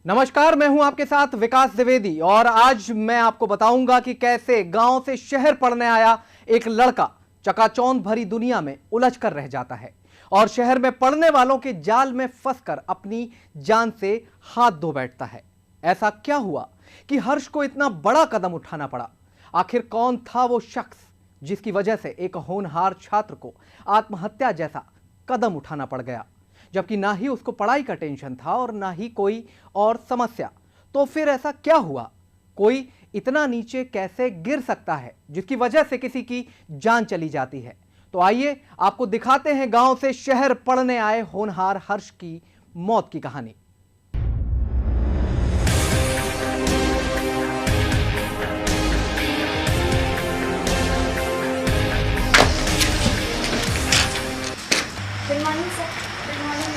नमस्कार, मैं हूं आपके साथ विकास द्विवेदी और आज मैं आपको बताऊंगा कि कैसे गांव से शहर पढ़ने आया एक लड़का चकाचौंध भरी दुनिया में उलझ कर रह जाता है और शहर में पढ़ने वालों के जाल में फंसकर अपनी जान से हाथ धो बैठता है। ऐसा क्या हुआ कि हर्ष को इतना बड़ा कदम उठाना पड़ा? आखिर कौन था वो शख्स जिसकी वजह से एक होनहार छात्र को आत्महत्या जैसा कदम उठाना पड़ गया, जबकि ना ही उसको पढ़ाई का टेंशन था और ना ही कोई और समस्या? तो फिर ऐसा क्या हुआ? कोई इतना नीचे कैसे गिर सकता है जिसकी वजह से किसी की जान चली जाती है? तो आइए आपको दिखाते हैं गांव से शहर पढ़ने आए होनहार हर्ष की मौत की कहानी। Good morning sir. Good morning.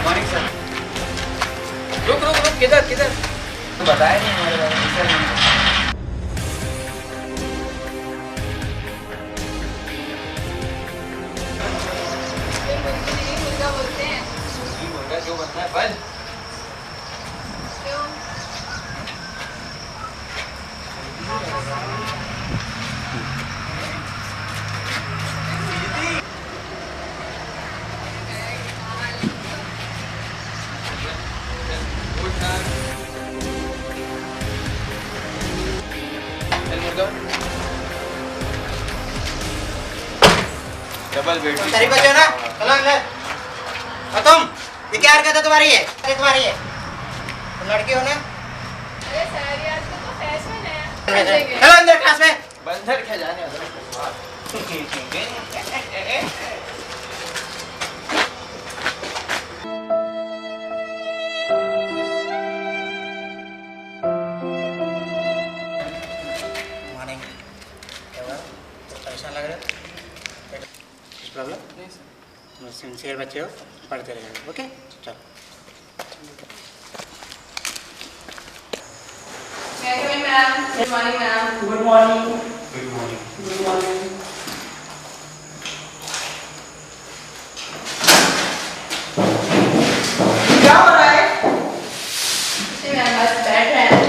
Morning sir. रुक रुक रुक, किधर किधर? बताया नहीं हमारे बारे में सर। बोलते हैं नहीं बोल रहा, जो बनना है बन। क्यों? डबल बेड तारीख बच्चे हो ना? चलो अंदर। और तुम ये क्या हरकत है तुम्हारी? है ये तुम्हारी है? तुम लड़की हो ना? अरे सर यार तो फैशन है। चलो अंदर क्लास में। बंदर क्या जाने मॉर्निंग। क्या हुआ? परेशान लग रहे हो? कुछ प्रॉब्लम? नहीं सर। तुम सिंसियर बच्चे हो, पढ़ते रहो। ओके चलो। Good morning ma'am. Good morning. Good morning. Good morning. क्या हो रहा है? जी मैम, बस बैठ रहे हैं।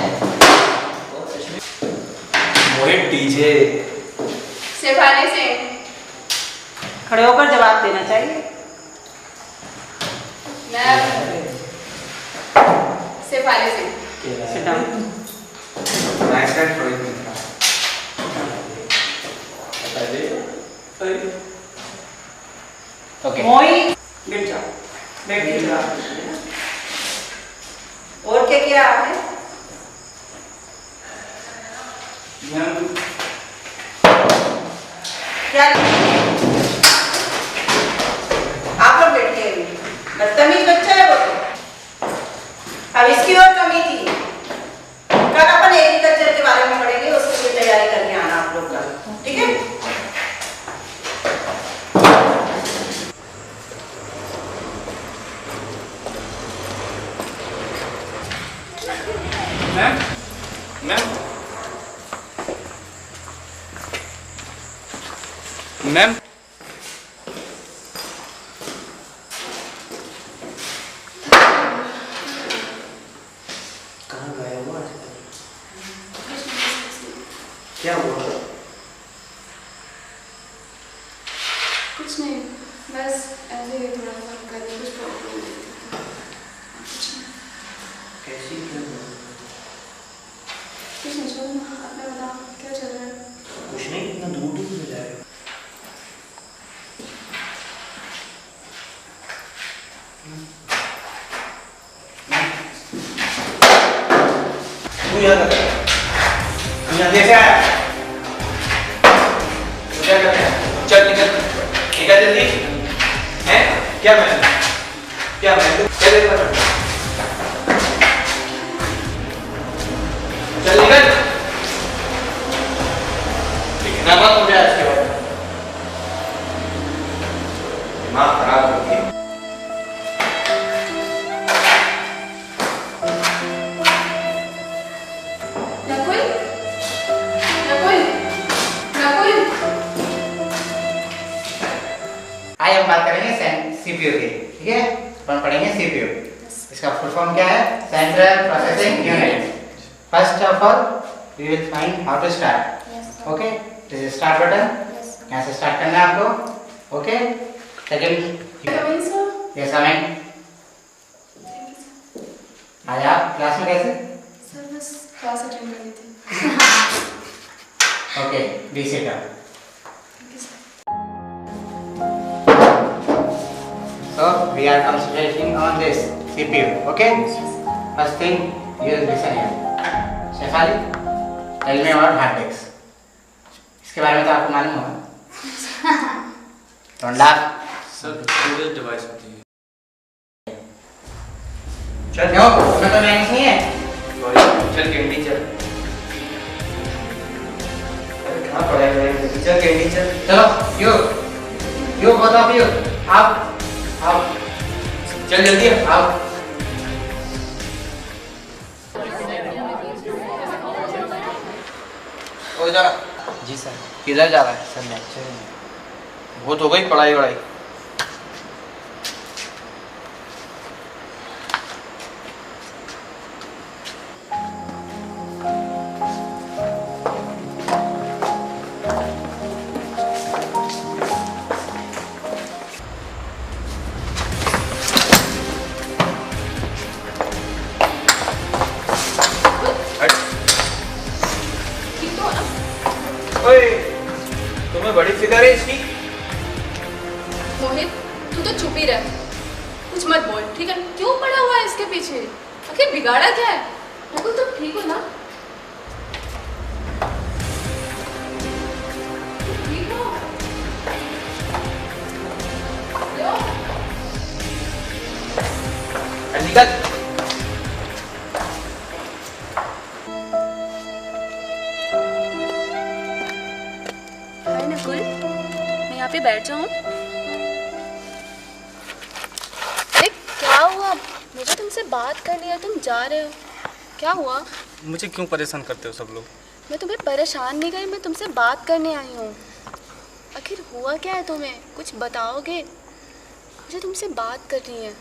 मोहित डीजे शेफाली से। खड़े होकर जवाब देना चाहिए। मैम शेफाली से। Sit down. Nice and flowing okay. Mohit, बैठ जाओ। बैठ जाओ। और क्या किया आपने? क्या? आप लोग बैठिए अभी। बदतमीज बच्चा है वो तो। अब इसकी और कमी थी। कल अपन एग्रीकल्चर के बारे में पढ़ेंगे, उसके लिए तैयारी करके आना आप लोग का, ठीक है? मैम मैम मैम कहाँ गए हो आज? क्या हुआ? कुछ नहीं, बस ऐसे ही थोड़ा सा घर में कुछ प्रॉब्लम हो गई थी। कुछ नहीं। कैसी क्या हुआ? कुछ नहीं, छोड़ो ना, आपने बताओ क्या चल रहा है? कुछ नहीं, इतना दूर दूर में जा रहे हो। तू यहाँ कर। तू यहाँ कैसे आया? तो क्या करते हैं? चल निकल निकल जल्दी। हैं क्या मैं चल निकल। चल निकल। ना मत हो जाए इसके बाद। दिमाग खराब हो गया। नकुल, नकुल, नकुल। पढ़ेंगे CPU के, ठीक है? अपन पढ़ेंगे CPU। इसका फुल फॉर्म क्या है? Central processing unit. First of all we will find how to start. Okay, this is start button, यहाँ से स्टार्ट करना है आपको। Okay, second Coming, sir? Yes coming. आज आप क्लास में कैसे? सर बस क्लास अटेंड कर ली थी। Okay, be seat down. Thank you sir. So we are concentrating on this CPU. Okay. First thing, you listen here. Shefali, tell me about hard disk. इसके बारे में तो आपको मालूम होगा। Don't laugh. Sir storage device होती है। चल क्यों? तुम्हें तो मैनेज नहीं है। चल कैंडी चल। कहाँ पड़ा है? चल कैंडी चल। चलो, you both of you, आप चल जल्दी आओ। ओ जा। जी सर। किधर जा रहा है? सर लेक्चर में। बहुत हो गई पढ़ाई वढ़ाई। ओए, तुम्हें बड़ी फिक्र है इसकी? मोहित, तू तो चुप ही रह, कुछ मत बोल, ठीक है? क्यों पड़ा हुआ है इसके पीछे? आखिर बिगाड़ा क्या है? बिल्कुल तुम ठीक हो ना? तुम ठीक हो? लो। निकल। हाय नकुल, मैं यहाँ पे बैठ जाऊँ? अरे क्या हुआ? मुझे तुमसे बात करनी है, तुम जा रहे हो, क्या हुआ? मुझे क्यों परेशान करते हो सब लोग? मैं तुम्हें परेशान नहीं करी, मैं तुमसे बात करने आई हूँ। आखिर हुआ क्या है तुम्हें? कुछ बताओगे? मुझे तुमसे बात करनी है।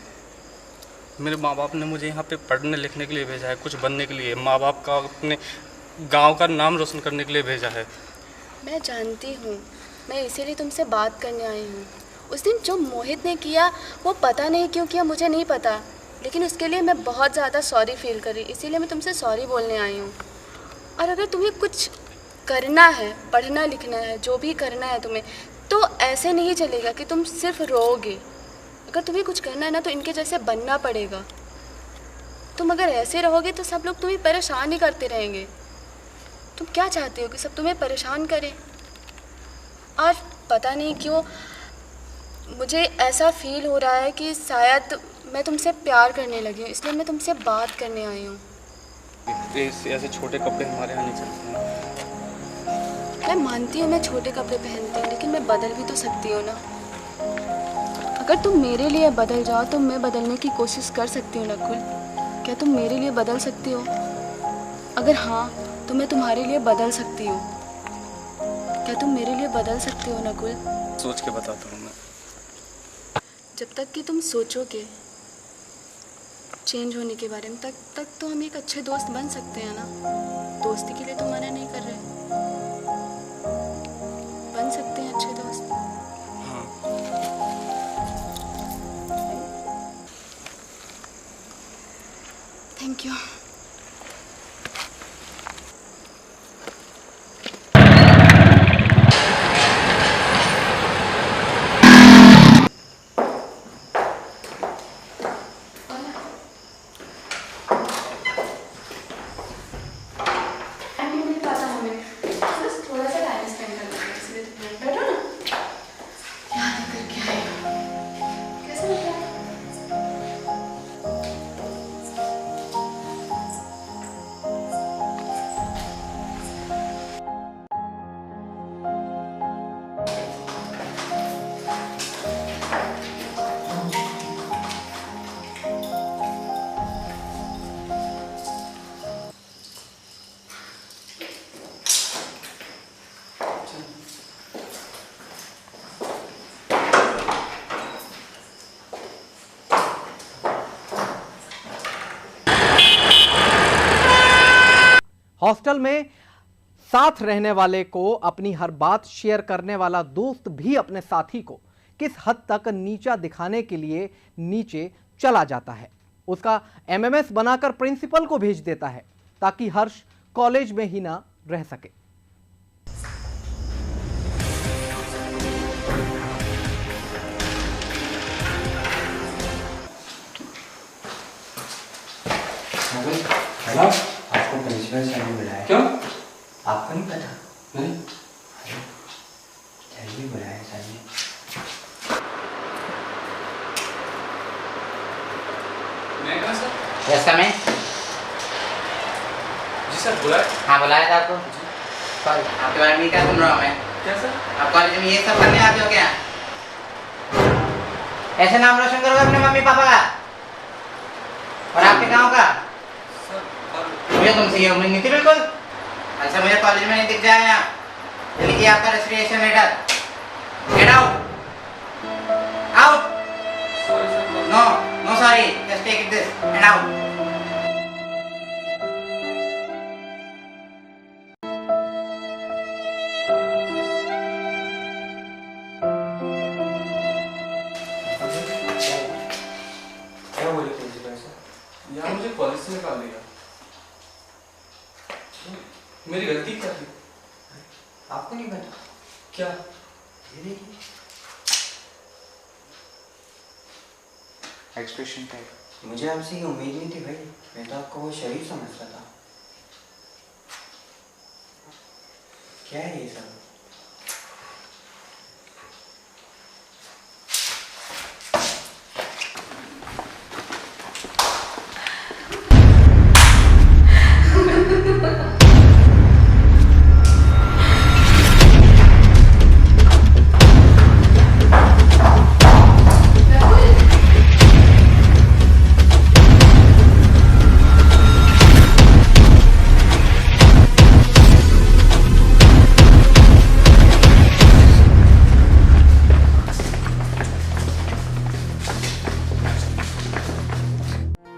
मेरे माँ बाप ने मुझे यहाँ पे पढ़ने लिखने के लिए भेजा है, कुछ बनने के लिए। माँ बाप का, अपने गांव का नाम रोशन करने के लिए भेजा है। मैं जानती हूँ, मैं इसीलिए तुमसे बात करने आई हूँ। उस दिन जो मोहित ने किया वो पता नहीं क्यों किया, मुझे नहीं पता, लेकिन उसके लिए मैं बहुत ज़्यादा सॉरी फील करी, इसीलिए मैं तुमसे सॉरी बोलने आई हूँ। और अगर तुम्हें कुछ करना है, पढ़ना लिखना है, जो भी करना है तुम्हें, तो ऐसे नहीं चलेगा कि तुम सिर्फ रोओगे। अगर तुम्हें कुछ करना है ना, तो इनके जैसे बनना पड़ेगा। तुम अगर ऐसे रहोगे तो सब लोग तुम्हें परेशान ही करते रहेंगे। तुम क्या चाहते हो कि सब तुम्हें परेशान करें? और पता नहीं क्यों मुझे ऐसा फील हो रहा है कि शायद मैं तुमसे प्यार करने लगी हूँ, इसलिए मैं तुमसे बात करने आई हूँ। ऐसे छोटे कपड़े हमारे यहाँ नहीं चलते हैं। मैं मानती हूँ मैं छोटे कपड़े पहनती हूँ, लेकिन मैं बदल भी तो सकती हूँ ना। अगर तुम मेरे लिए बदल जाओ तो मैं बदलने की कोशिश कर सकती हूँ नकुल। क्या तुम मेरे लिए बदल सकती हो? अगर हाँ, तो मैं तुम्हारे लिए बदल सकती हूँ। क्या तुम मेरे लिए बदल सकती हो नकुल? सोच के बताता हूँ मैं। जब तक कि तुम सोचोगे चेंज होने के बारे में, तक तो हम एक अच्छे दोस्त बन सकते हैं ना। दोस्ती के लिए तो मना नहीं कर रहे, बन सकते हैं अच्छे दोस्त। हाँ। Thank you. नहीं पता हमें। हॉस्टल में साथ रहने वाले को अपनी हर बात शेयर करने वाला दोस्त भी अपने साथी को किस हद तक नीचा दिखाने के लिए नीचे चला जाता है, उसका एमएमएस बनाकर प्रिंसिपल को भेज देता है ताकि हर्ष कॉलेज में ही ना रह सके। हेलो, आपको प्रिंसिपल सर ने बुलाया। क्यों? आपको नहीं पता? नहीं। चलिए बुलाया सर ने। मैं कहाँ सर? यस समय? जी सर, बुलाए? हाँ बुलाया था आपको। कल आपके बारे में क्या सुन रहा हूँ मैं? क्या सर? आप कॉलेज में ये सब करने आते हो क्या? ऐसे नाम रोशन करोगे अपने मम्मी पापा का और आपके गांव का? मुझे तुमसे ये उम्मीद नहीं थी बिल्कुल। अच्छा मुझे कॉलेज में नहीं दिख जाए आप। ये लीजिए आपका resignation letter. Get out. Out. No no sorry, just take it this and out. क्या बोले प्रिंसिपल सर? यार मुझे कॉलेज से निकाल दिया। मेरी गलती क्या थी? आपको नहीं पता? क्या? ये देखिए एक्सप्रेशन टाइप। मुझे आपसे ये उम्मीद नहीं थी भाई, मैं तो आपको वो शरीफ समझता था। क्या है ये सब?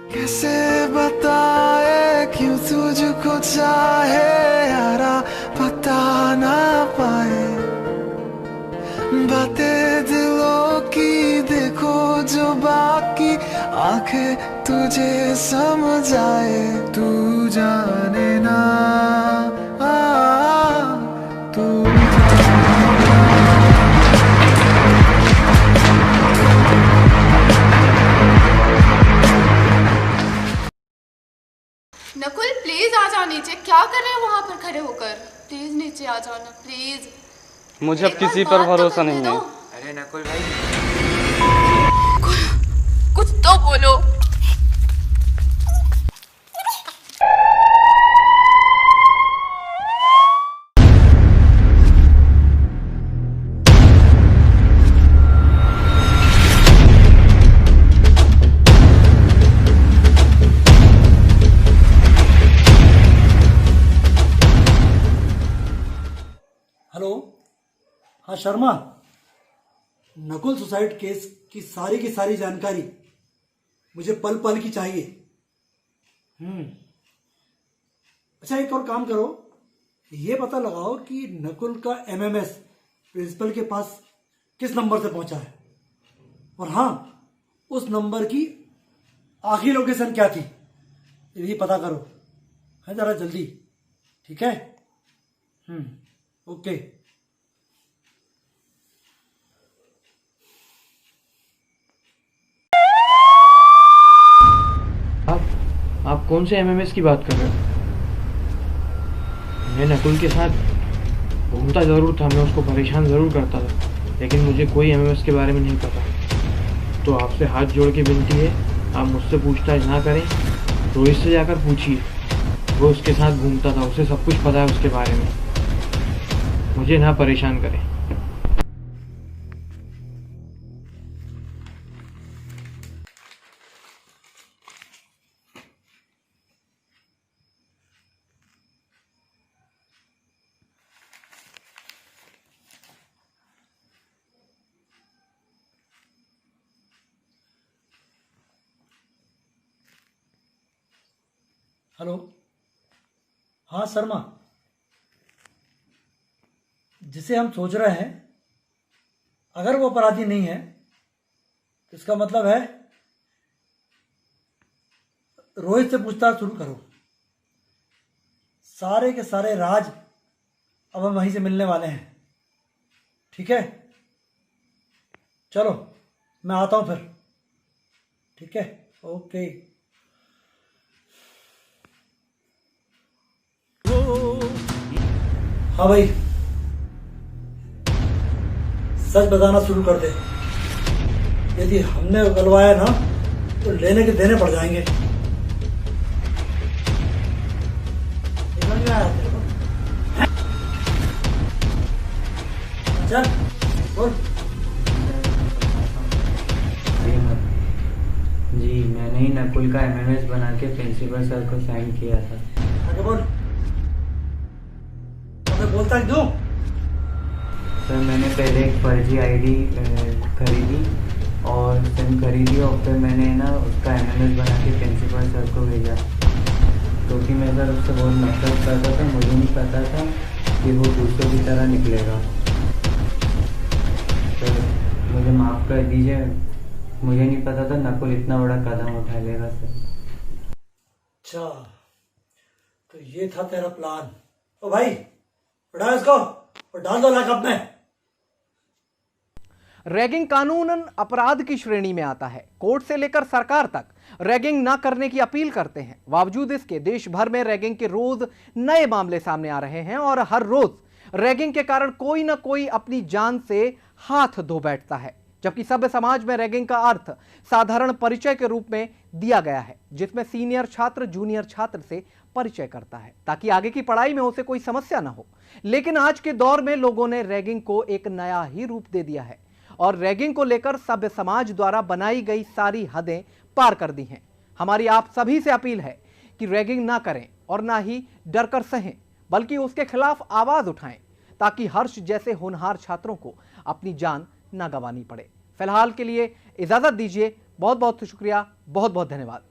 कैसे बताए क्यों तुझको चाहे यारा, पता ना पाए बातें दिलों की, देखो जो बाकी आंखें तुझे समझाए। तू जाने ना तू नकुल प्लीज आ जाओ नीचे। क्या कर रहे हो वहां पर खड़े होकर? प्लीज नीचे आ जाओ ना प्लीज। मुझे अब एक बार किसी बात पर तो भरोसा करने नहीं दो। है। अरे नकुल भाई, कुछ तो बोलो। हेलो, हाँ शर्मा, नकुल सुसाइड केस की सारी जानकारी मुझे पल पल की चाहिए। अच्छा एक और काम करो, ये पता लगाओ कि नकुल का एमएमएस प्रिंसिपल के पास किस नंबर से पहुंचा है, और हाँ उस नंबर की आखिरी लोकेशन क्या थी, ये भी पता करो है जरा जल्दी। ठीक है? ओके। आप कौन से एमएमएस की बात कर रहे हो? मैं नकुल के साथ घूमता ज़रूर था, मैं उसको परेशान ज़रूर करता था, लेकिन मुझे कोई एमएमएस के बारे में नहीं पता। तो आपसे हाथ जोड़ के विनती है, आप मुझसे पूछताछ ना करें, रोहित से जाकर पूछिए। वो उसके साथ घूमता था, उसे सब कुछ पता है उसके बारे में। मुझे ना परेशान करें। हेलो, हाँ शर्मा, जिसे हम सोच रहे हैं अगर वो अपराधी नहीं है तो इसका मतलब है रोहित से पूछताछ शुरू करो। सारे के सारे राज अब हम वहीं से मिलने वाले हैं। ठीक है, चलो मैं आता हूं फिर। ठीक है, ओके। हाँ भाई, सच बताना शुरू कर दे। यदि हमने उगलवाया ना तो लेने के देने पड़ जाएंगे। समझ में आया तेरे को? चल बोल। जी, मैंने ही नकुल का एमएमएस बना के प्रिंसिपल सर को साइन किया था। आगे बोल। मैं बोलता क्यों? सर, मैंने पहले एक फर्जी आईडी खरीदी और सिम खरीदी और फिर मैंने ना उसका एमएमएस बना के प्रिंसिपल सर को भेजा, क्योंकि मैं सर उससे बहुत नफरत करता था। मुझे नहीं पता था कि वो दूसरों की तरह निकलेगा। सर, मुझे माफ़ कर दीजिए, मुझे नहीं पता था नकुल इतना बड़ा कदम उठा लेगा सर। अच्छा, तो ये था तेरा प्लान। ओ भाई, उठा इसको और डाल दो लॉकअप में। रैगिंग कानूनन अपराध की श्रेणी में आता है। कोर्ट से लेकर सरकार तक रैगिंग ना करने की अपील करते हैं। बावजूद इसके देश भर में रैगिंग के रोज नए मामले सामने आ रहे हैं और हर रोज रैगिंग के कारण कोई ना कोई अपनी जान से हाथ धो बैठता है। जबकि सभ्य समाज में रैगिंग का अर्थ साधारण परिचय के रूप में दिया गया है, जिसमें सीनियर छात्र जूनियर छात्र से परिचय करता है ताकि आगे की पढ़ाई में उसे कोई समस्या ना हो। लेकिन आज के दौर में लोगों ने रैगिंग को एक नया ही रूप दे दिया है और रैगिंग को लेकर सभ्य समाज द्वारा बनाई गई सारी हदें पार कर दी हैं। हमारी आप सभी से अपील है कि रैगिंग ना करें और ना ही डर कर सहें, बल्कि उसके खिलाफ आवाज उठाएं ताकि हर्ष जैसे होनहार छात्रों को अपनी जान ना गंवानी पड़े। फिलहाल के लिए इजाजत दीजिए। बहुत बहुत शुक्रिया, बहुत बहुत धन्यवाद।